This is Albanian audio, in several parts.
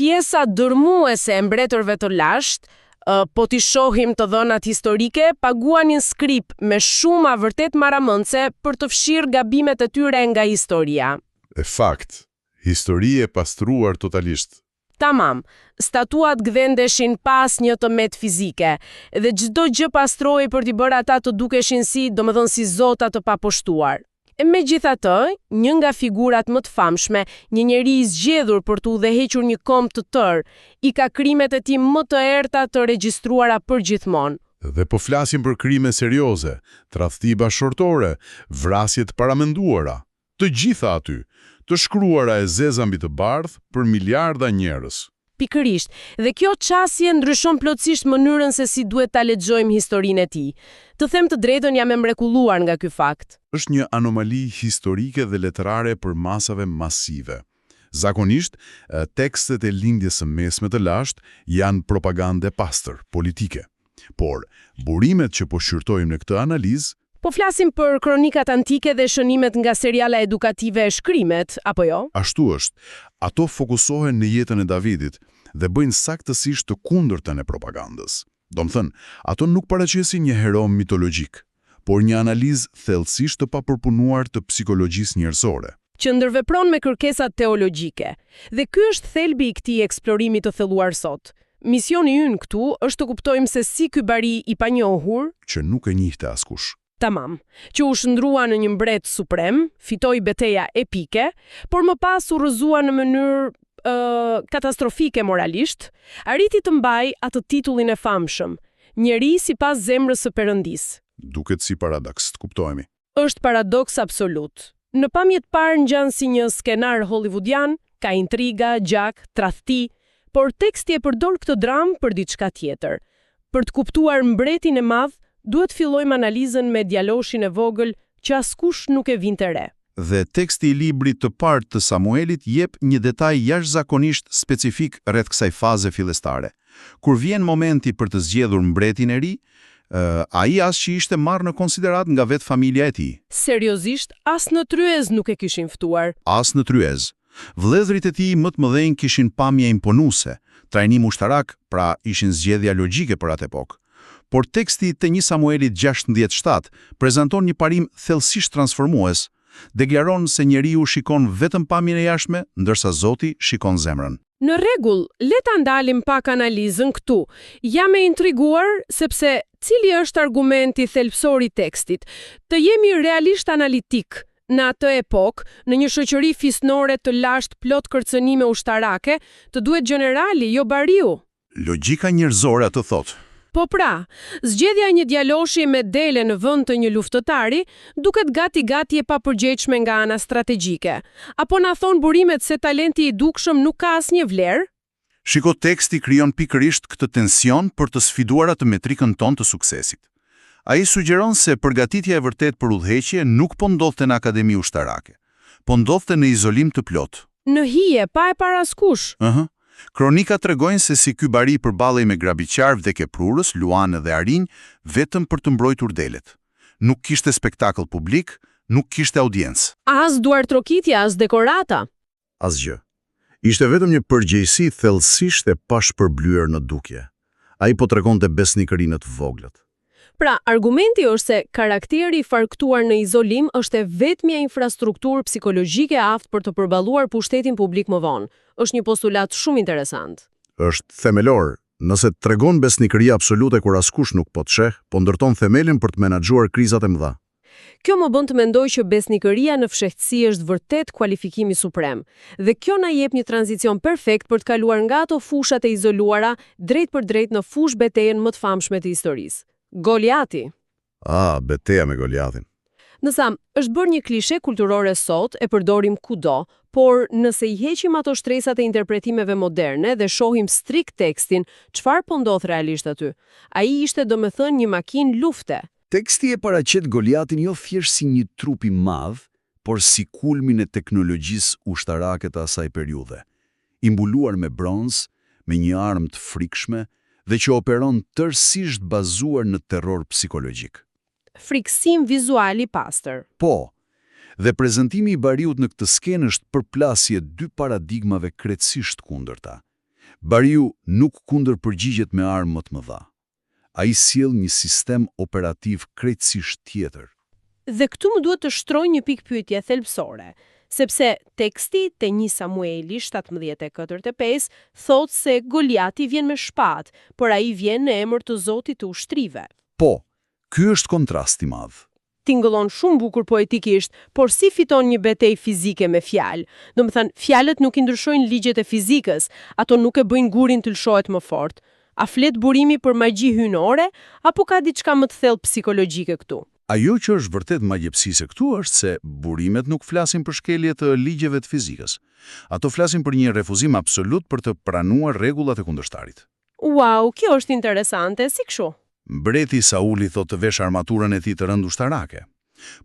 pjesa dërmuese e mbretërve të lashtë, po t'i shohim të dhënat historike, paguanin skrip me shuma vërtet maramëndse për të fshirë gabimet e tyre nga historia. E fakt, histori e pastruar totalisht. Tamam, statuat gdhendeshin pas një tëmet fizike, dhe çdo gjë pastroi për t'i bërë ata të dukeshin si zota të paposhtuar. Megjithatë, një nga figurat më të famshme, një njeri i zgjedhur për të udhëhequr një komb të tërë, i ka krimet e tij më të errta të regjistruara përgjithmonë. Dhe po flasim për krime serioze, tradhti bashkëtorë, vrasje të paramenduara, të gjitha aty, të shkruara e zeza mbi të bardhë për miliarda njerëz. Pikërisht, dhe kjo qasje ndryshon plotësisht mënyrën se si duhet ta lexojmë historinë e tij. Të them të drejtën, jam e mrekulluar nga ky fakt. Është një anomali historike dhe letrare për masave masive. Zakonisht, tekstet e lindjes së mesme të lashtë janë propagandë pastër, politike. Por, burimet që po shqyrtojmë në këtë analizë, po flasim për kronikat antike dhe shënimet nga seriala edukative e shkrimet, apo jo? Ashtu është, ato fokusohen në jetën e Davidit dhe bëjnë saktësisht të kundërtën e propagandës. Domthënë, ato nuk paraqesin një hero mitologjik, por një analizë thellësisht të papërpunuar të psikologjisë njerëzore, që ndërvepron me kërkesat teologjike. Dhe ky është thelbi i këtij eksplorimi të thelluar sot. Misioni ynë këtu është të kuptojmë se si ky bari i panjohur, që nuk e njihte askush, tamam, që u shndrua në një mbret suprem, fitoi betejë epike, por më pas u rrëzua në mënyrë katastrofike moralisht, arriti të mbaj atë titullin e famshëm, njeri sipas zemrës së Perëndisë. Duket si paradoks, të kuptojmë. Është paradoks absolut. Në pamjet parë ngjan si një skenar hollywoodian, ka intriga, gjak, tradhti, por teksti e përdor këtë dramë për diçka tjetër. Për të kuptuar mbretin e madh, duhet fillojmë analizën me djaloshin e vogël që askush nuk e vinte re. Dhe teksti i librit të parë të Samuelit jep një detaj jashtëzakonisht specifik rreth kësaj faze fillestare. Kur vjen momenti për të zgjedhur mbretin e ri, ai as që ishte marrë në konsiderat nga vetë familja e tij. Seriozisht, as në tryez nuk e kishin ftuar. As në tryez. Vëllezërit e tij më të mëdhenj kishin pamje imponuese, trajnim ushtarak, pra ishin zgjedhja logjike për atë epokë. Por teksti të 1 Samuelit 16:7 prezanton një parim thellësisht transformues. Deklaron se njeriu shikon vetëm pamjen e jashtme, ndërsa Zoti shikon zemrën. Në rregull, le ta ndalim pak analizën këtu. Jam e intriguar sepse cili është argumenti thelbësor i tekstit? Të jemi realisht analitik. Në atë epokë, në një shoqëri fisnore të lashtë plot kërcënime ushtarake, të duhet gjenerali, jo bariu. Logjika njerëzore atë thotë. Po pra, zgjedhja e një djaloshi me dele në vend të një luftëtari duket gati e papërgjegjshme nga ana strategjike. Apo na thon burimet se talenti i dukshëm nuk ka asnjë vlerë? Shiko, teksti krijon pikërisht këtë tension për të sfiduar atë metrikën tonë të suksesit. Ai sugjeron se përgatitja e vërtet për udhëheqje nuk po ndodhte në akademi ushtarake, po ndodhte në izolim të plot. Në hije, pa e paraskush. Kronika tregojnë se si ky bari përballej me grabiqarë dhe keprurës, luanë dhe arinj vetëm për të mbrojtur delet. Nuk kishte spektakël publik, nuk kishte audiencë. As duartrokitja, as dekorata. Asgjë. Ishte vetëm një përgjegjësi thellësisht e pashpërblyer në dukje. Ai po tregonte besnikërinë të voglët. Pra, argumenti është se karakteri i farktuar në izolim është vetmja infrastrukturë psikologjike e aftë për të përballuar pushtetin publik më vonë. Është një postulat shumë interesant. Është themelor. Nëse tregon besnikëri absolute kur askush nuk po të sheh, po ndërton themelin për të menaxhuar krizat e mëdha. Kjo më bën të mendoj që besnikëria në fshehtësi është vërtet kualifikimi suprem, dhe kjo na jep një tranzicion perfekt për të kaluar nga ato fushat e izoluara drejt për drejt në fush betejën më të famshme të historisë. Goliati. Beteja me Goliatin. Nësa, është bërë një klishe kulturore sot, e përdorim kudo, por nëse i heqim ato shtresat e interpretimeve moderne dhe shohim strikt tekstin, çfarë po ndodh realisht aty? Ai ishte domethënë një makinë lufte. Teksti e paraqet Goliatin jo thjesht si një trup i madh, por si kulmin e teknologjisë ushtarake të asaj periudhe, i mbuluar me bronz, me një armë të frikshme dhe që operon tërësisht bazuar në terror psikologjik. Friksim vizual i pastër. Po, dhe prezantimi i bariut në këtë skenë është përplasje dy paradigmave krejtësisht kundërta. Bariu nuk kundërpërgjigjet me armë më të mëdha. Ai sjell një sistem operativ krejtësisht tjetër. Dhe këtu më duhet të shtroj një pikë pyetje thelbësore, sepse teksti te 1 Samueli 17:45 thot se Goliati vjen me shpatë, por ai vjen në emër të Zotit të ushtrive. Po, ky është kontrast i madh. Tingëllon shumë bukur poetikisht, por si fiton një betejë fizike me fjalë? Domethënë, fjalët nuk i ndryshojnë ligjet e fizikës, ato nuk e bëjnë gurin të lëshohet më fort. A flet burimi për magji hyjnore, apo ka diçka më të thellë psikologjike këtu? Ajo që është vërtet magjepsise këtu është se burimet nuk flasin për shkelje të ligjeve të fizikës. Ato flasin për një refuzim absolut për të pranuar rregullat e kundërshtarit. Wow, kjo është interesante, si kështu? Mbreti Sauli thot të vesh armaturën e tij të rënd ushtarake.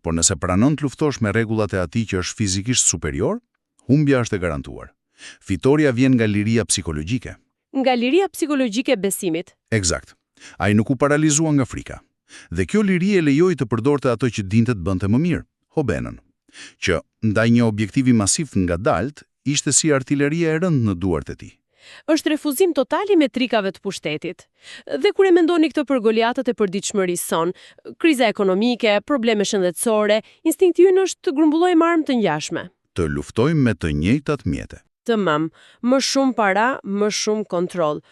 Por nëse pranon të luftosh me rregullat e atij që është fizikisht superior, humbja është e garantuar. Fitoria vjen nga liria psikologjike. Nga liria psikologjike e besimit. Eksakt. Ai nuk u paralizua nga frika. Dhe kjo liri e lejoi të përdorte ato që dinte të bënte më mirë, hobenën, që ndaj një objektivi masiv ngadalt ishte si artilleria e rëndë në duart e tij. Është refuzim total i metrikave të pushtetit. Dhe kur e mendoni këtë për Goliatët e përditshmërisë son, kriza ekonomike, probleme shëndetësore, instinkti ynë është të grumbullojmë armë të ngjashme. Të luftojmë me të njëjtat mjete. Më shumë para, më shumë kontroll.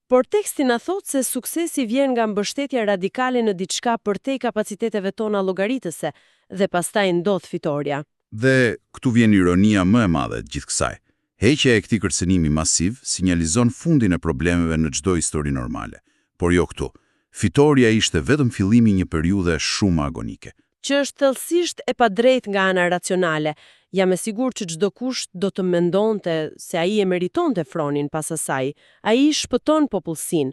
Por teksti na thot se suksesi vjen nga mbështetja radikale në diçka përtej kapaciteteve tona llogaritëse dhe pastaj ndodh fitoria. Dhe këtu vjen ironia më e madhe të gjithë kësaj. Heqja e këtij kërcënimi masiv sinjalizon fundin e problemeve në çdo histori normale. Por jo këtu. Fitoria ishte vetëm fillimi i një periudhe shumë agonike. Që është thellësisht e padrejtë nga ana racionale. Jam e sigurt që çdo kush do të mendonte se ai e meritonte fronin pas asaj. Ai shpëton popullsinë.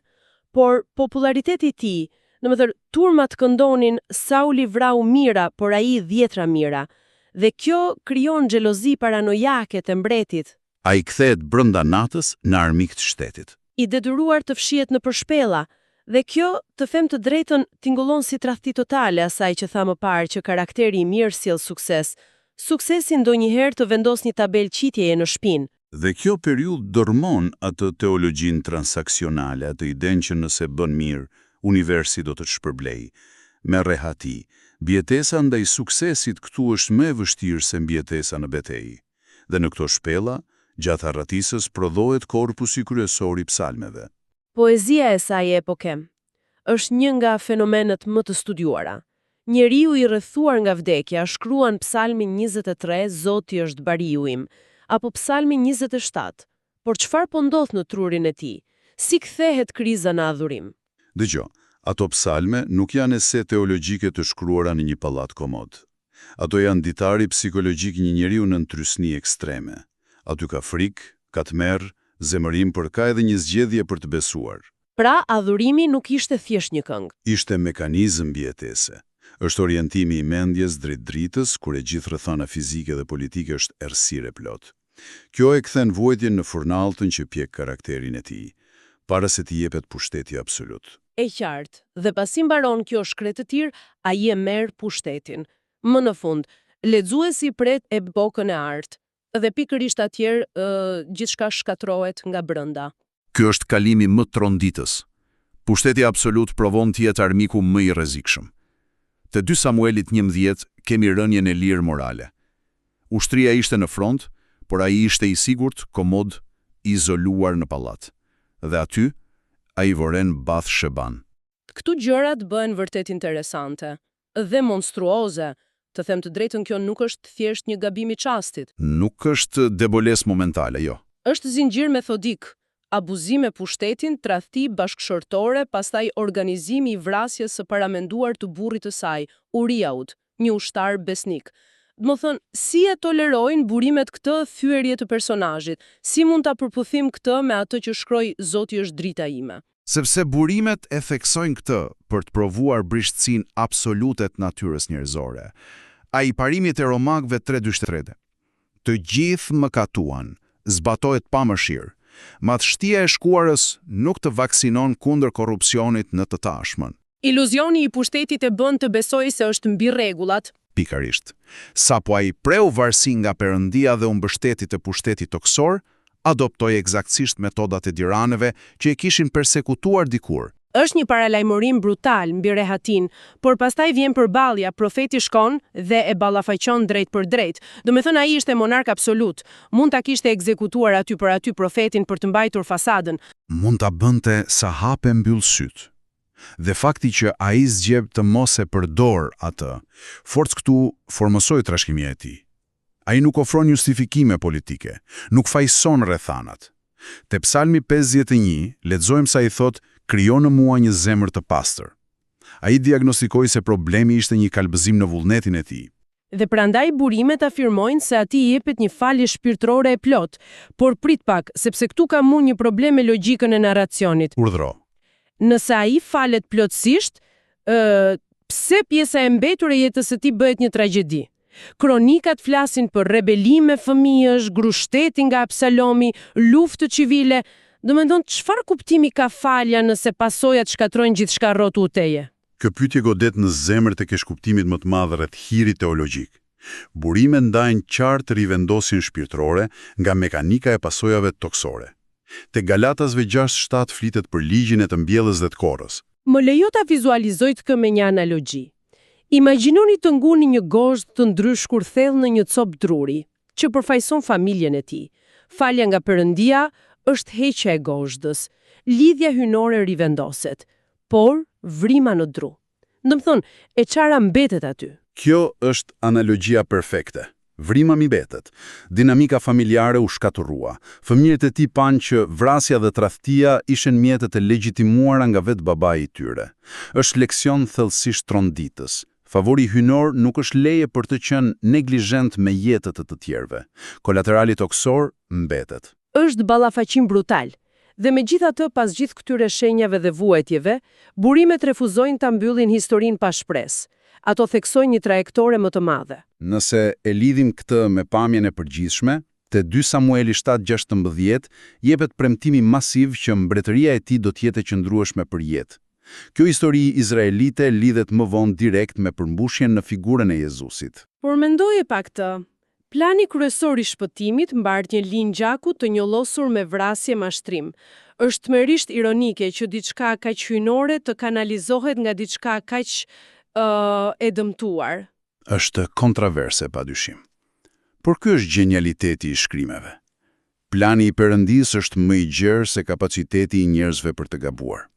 Por populariteti i tij, domethënë turmat këndonin Sauli vrau mira, por ai 10 mira. Dhe kjo krijon xhelozi paranojake të mbretit. Ai kthehet brenda natës në armik të shtetit. I detyruar të fshihet në përshpella, dhe kjo, të them të drejtën, tingëllon si tradhti totale asaj që tha më parë që karakteri i mirë sjell sukses. Suksesi ndonjëherë të vendos një tabel qitjeje në shpinë. Dhe kjo periudhë dërmon atë teologjinë transaksionale, atë idenë që nëse bën mirë, universi do të të shpërblej. Me rehati, mbjetesa ndaj suksesit këtu është më e vështirë se mbjetesa në betejë. Dhe në këto shpella, gjatë arratisës prodhohet korpusi kryesor i psalmeve. Poezia e saj epoke është një nga fenomenet më të studiuara. Njeriu i rrethuar nga vdekja shkruan Psalmin 23, Zoti është bariu im, apo Psalmin 27. Por çfarë po ndodh në trurin e tij? Si kthehet kriza në adhurim? Dëgjoj, ato psalme nuk janë ese teologjike të shkruara në një pallat komod. Ato janë ditari psikologjik një njeriu në ndrysni ekstreme. Aty ka frikë, ka tmerr, zemërim, por ka edhe një zgjedhje për të besuar. Pra, adhurimi nuk ishte thjesht një këngë. Ishte mekanizëm mbjetese. Është orientimi i mendjes drejt dritës, kur e gjithë rrethana fizike dhe politike është errësirë plot. Kjo e kthen vuajtjen në furnalltën që pjek karakterin e tij, para se t'i jepet pushteti absolut. E qartë, dhe pasi mbaron kjo shkretë të tir, ai e merr pushtetin. Më në fund, lexuesi pret epokën e artë, dhe pikërisht atjer gjithçka shkatrohet nga brenda. Ky është kalimi më tronditës. Pushteti absolut provon të jetë armiku më i rrezikshëm. Te 2 Samuelit 11 kemi rënien e lirë morale. Ushtria ishte në front, por ai ishte i sigurt, komod, izoluar në pallat. Dhe aty ai voren Bath-sheban. Këtu gjërat bëhen vërtet interesante dhe monstruoze. Të them të drejtën, kjo nuk është thjesht një gabim i çastit. Nuk është deboles momentale, jo. Është zinxhir methodik, abuzim me pushtetin, tradhti bashkëshortore, pastaj organizimi i vrasjes së paramenduar të burrit të saj, Uriaut, një ushtar besnik. Domethënë, si e tolerojnë burimet këtë thyerje të personazhit? Si mund ta përputhim këtë me atë që shkroi Zoti është drita ime? Sepse burimet e theksojnë këtë për të provuar brishtësinë absolute të natyrës njerëzore. Ai parimit e Romakëve 3:23. Të gjithë mëkatuan, zbatohet pa mëshirë. Madhështia e shkuarës nuk të vaksinon kundër korrupsionit në të tashmen. Iluzioni i pushtetit e bën të besojë se është mbi rregullat. Pikarisht. Sapo ai preu varësi nga Perëndia dhe u mbështeti te pushteti toksor, adoptoi eksaktësisht metodat e diranëve që e kishin persekutuar dikur. Është një paralajmërim brutal mbi rehatin, por pastaj vjen përballja, profeti shkon dhe e ballafaqon drejt për drejt. Do me thënë ai ishte monark absolut, mund ta kishte ekzekutuar aty për aty profetin për të mbajtur fasadën. Mund ta bënte sa hape mbyll syt. Dhe fakti që ai zgjeb të mos e përdor atë, forcë këtu formosoi trashëgimia e tij. Ai nuk ofron justifikime politike, nuk fajson rrethanat. Te Psalmi 51 lexojmë sa i thot: "Krijo në mua një zemër të pastër." Ai diagnostikoi se problemi ishte një kalbëzim në vullnetin e tij. Dhe prandaj burimet afirmojnë se atij i jepet një falje shpirtërore e plot, por prit pak, sepse këtu ka mund një problem me logjikën e narracionit. Urdhro. Nëse ai falet plotësisht, pse pjesa e mbetur e jetës së tij bëhet një tragjedi? Kronikat flasin për rebelime fëmijësh, grushtetin nga Absalomi, luftë civile. Domethënë, çfarë kuptimi ka falja nëse pasojat shkatrojnë gjithçka rrotu teje? Kjo pyetje godet në zemër të kesh kuptimit më të madh rreth hirit teologjik. Burime ndajnë qartë rivendosjen shpirtërore nga mekanika e pasojave toksore. Te Galatasve 6:7 flitet për ligjin e të mbjellës dhe të korrës. Më lejo ta visualizoj këtë me një analogji. Imagjinoni të nguni një gozhd të ndryshkur thellë në një copë druri, që përfaqëson familjen e tij. Falja nga Perëndia është heqja e gozhdës, lidhja hynore rivendoset, por vrima në dru. Domethënë, e çara mbetet aty. Kjo është analogjia perfekte. Vrima mi betet. Dinamika familjare u shkaturrua. Fëmijët e tij panë që vrasja dhe tradhtia ishin mjetet e legjitimuara nga vetë babai i tyre. Është leksion thellësisht tronditës. Favori hynor nuk është leje për të qenë neglizhent me jetët e të tjerëve. Kolaterali toksor mbetet. Është ballafaqim brutal. Dhe megjithatë, pas gjithë këtyre shenjave dhe vuajtjeve, burimet refuzojnë ta mbyllin historinë pa shpresë. Ato theksojnë një trajektore më të madhe. Nëse e lidhim këtë me pamjen e përgjithshme, te 2 Samueli 7:16 jepet premtimi masiv që mbretëria e tij do të jetë e qëndrueshme për jetë. Kjo histori izraelite lidhet më vonë direkt me përmbushjen në figurën e Jezusit. Por mendoje pak të. Plani kryesor i shpëtimit mbart një linjë gjaku të njollosur me vrasje mashtrim. Është tmerrisht ironike që diçka kaq hyjnore të kanalizohet nga diçka kaq e dëmtuar. Është kontraverse padyshim. Por ky është genialiteti i shkrimeve. Plani i Perëndisë është më i gjerë se kapaciteti i njerëzve për të gabuar.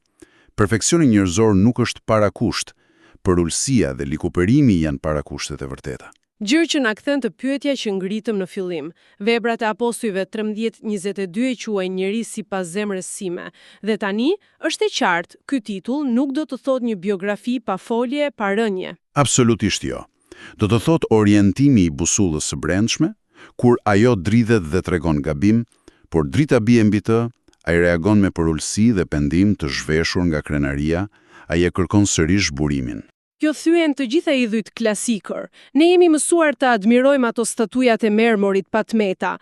Perfeksioni njerëzor nuk është parakusht, por ulësia dhe likuperimi janë parakushtet e vërteta. Gjë që na kthen të pyetja që ngritëm në fillim. Veprat e apostujve 13:22 e quajnë njeri sipas zemrës sime. Dhe tani është e qartë, ky titull nuk do të thotë një biografi pa folje, pa rënje. Absolutisht jo. Do të thotë orientimi i busullës së brendshme, kur ajo dridhet dhe tregon gabim, por drita bie mbi të, ai reagon me përulësi dhe pendim të zhveshur nga krenaria, ai e kërkon sërish burimin. Kjo thyen të gjitha idhujt klasikër. Ne jemi mësuar të admirojmë ato statujat e mermorit pa tmeta,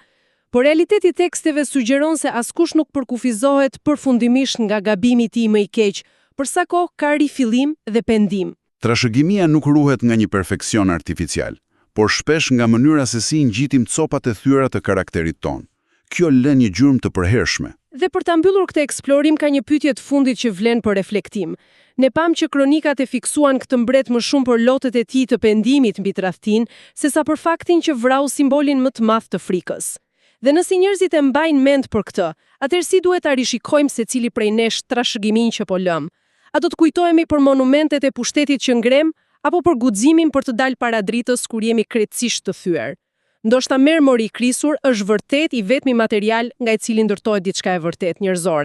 por realiteti i teksteve sugjeron se askush nuk përkufizohet përfundimisht nga gabimi i tij më i keq, për sa kohë ka rifillim dhe pendim. Trashëgimia nuk ruhet nga një perfeksion artificial, por shpesh nga mënyra se si ngjitim copat e thyera të karakterit ton. Kjo lën një gjurmë të përhershme. Dhe për ta mbyllur këtë eksplorim ka një pyetje të fundit që vlen për reflektim. Ne pam që kronikat e fiksuan këtë mbret më shumë për lotët e tij të pendimit mbi tradhtin, sesa për faktin që vrau simbolin më të madh të frikës. Dhe nëse njerëzit e mbajnë mend për këtë, atëherë si duhet ta rishikojmë secili prej nesh trashëgimin që po lëm? A do të kujtohemi për monumentet e pushtetit që ngrem, apo për guximin për të dalë para dritës kur jemi krejtësisht të thyer? Ndoshta mermori i krisur është vërtet i vetmi material nga i cili ndërtohet diçka e vërtet njerëzore.